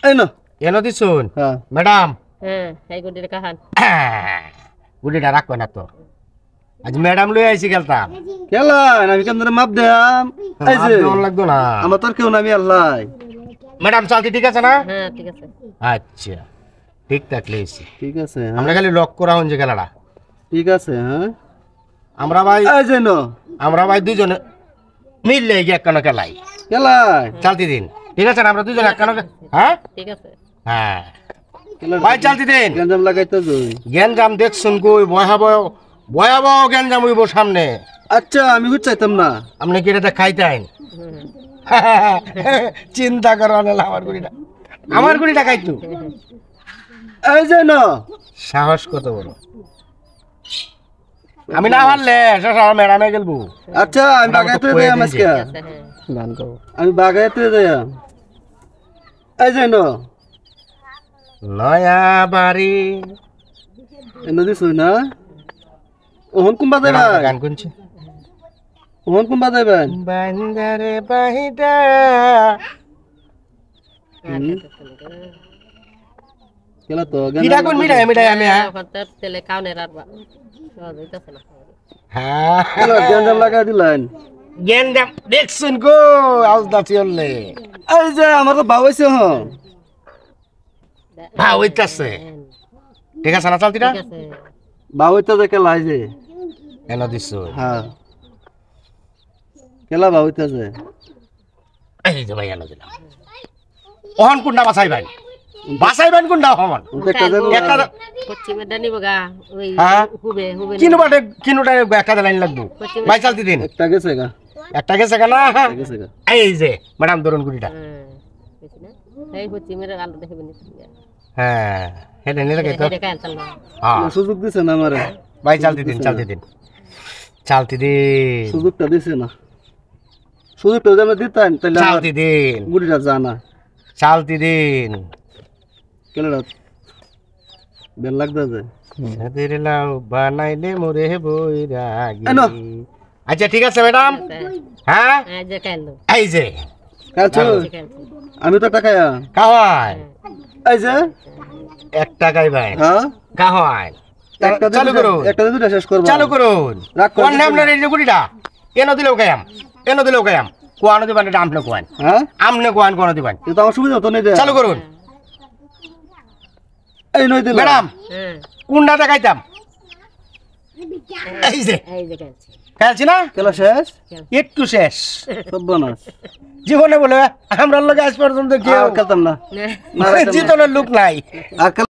এই না এনো দিছুন হ্যাঁ ম্যাডাম হ্যাঁ এই গুডিটা কাহান গুডিটা রাখবে না তো আজ ম্যাডাম লই আইছি গেলতা কেলা আমি কেন মাপ দেম এই যে মন লাগতো না আমার তোর কেউ নামি আল্লাহ ম্যাডাম চালতি ঠিক আছে না হ্যাঁ ঠিক আছে আচ্ছা ঠিক থাকলে ঠিক আছে আমরা খালি লক করা হচ্ছে খেলাটা ঠিক আছে হ্যাঁ আমরা ভাই এই যে নো আমরা ভাই দুজনে মিললে গিয়ে একখানা খেলাই কেলা চালতি দিন ঠিক আছে না আমরা দুজনে একখানা হ্যাঁ ঠিক আছে হ্যাঁ ভাই চালতি দিন গঞ্জাম লাগাইতে যাই জ্ঞানজাম দেখছুন কই ভয়াবহ ভয়াবহ জ্ঞানজাম হইব সামনে আচ্ছা আমি বুঝ চাইতাম না আপনি কি এটা খাইতেন চিন্তা করো না আমার গুড়িটা খাইতু এই যে নো সাহস কত বড় আমি না পারলে ম্যাডামে গেলবো আচ্ছা আমি বাগাইতে যাই আজকে আচ্ছা হ্যাঁ গান করবো আমি বাগাইতে যাই এই যে নো নয়া বাড়ি নদী শুই না ওহন কুম্বা যাইবা গান কোনছে ওহন কুম্বা যাইবা বান্দারে বাহিদা কেলা তো কিডা কোন মিঠাই আমি কথা তেলে কাউনে রাখবা সহজ হইতাছে না হ্যাঁ কেলা গঞ্জাম লাগাই দিলেন জ্ঞানজাম দেখছুন কো আউজদা চিল্লে এই যে আমার তো বাবাইছে হ ভাও হইতাছে ঠিক আছে না চালতিটা ঠিক আছে বাবাইতে যে কেলা এই যে কেন দিছো হ্যাঁ কেলা বাবাইতে যে এই যে ভাই এনে দিলাম ওহন কোনটা বাসাইবেন কোনটা হমন একটা পশ্চিমে ডানি বগা ওই হ্যাঁ হুবে হুবে কিনুটা একটা লাইন লাগবো ভাই চালতি দিন একটা গেছে গা একটা গেছে কেনা গেছে গা এই যে ম্যাডাম ধরুন গুড়িটা হ্যাঁ বুঝছি না এই পশ্চিমের আলো দেখবেন হ্যাঁ হেলে নিলে তো এটা ক্যান্সেল না হ্যাঁ সুযোগ দিছে না আমারে ভাই চালতি দিন চালতি দিন সুযোগটা দিছে না সুযোগটা যেন দিতেন তাহলে আমার চালতি দিন বুড়িটা জানা চালতি দিন কেলা বেল লাগদা যে সাদের লাউ বানাইলে মোরে বৈরাগী এনো। আচ্ছা ঠিক আছে ম্যাডাম হ্যাঁ এই যে ক্যান্সেল এই যে কালছো ক্যান্সেল আমি তো টাকায়া কাহাই এই যে এক টাকাই ভাই হ্যাঁ কাহাই একটা চালু করুন একটা দুটো শেষ করব চালু করুন রাগ করে কোন আপনার এই যে গুড়িটা এনো দিলেও কায়াম কোয়ানো দিবেন এটা আমনে কোয়ান হ্যাঁ আমনে কোয়ান কোয়ানো দিবেন এটা আমার সুবিধা তো নেই দে চালু করুন এই নই দিল ম্যাডাম হ্যাঁ কোনটা দেখাইতাম এই যে ক্যান্সেল খেলছি না কেলা শেষ একটু শেষ সব বনাস জীবনে বলে আমরা লোক আজ পর্যন্ত কেউ আর খেলতাম না না জিতনের লোক নাই আর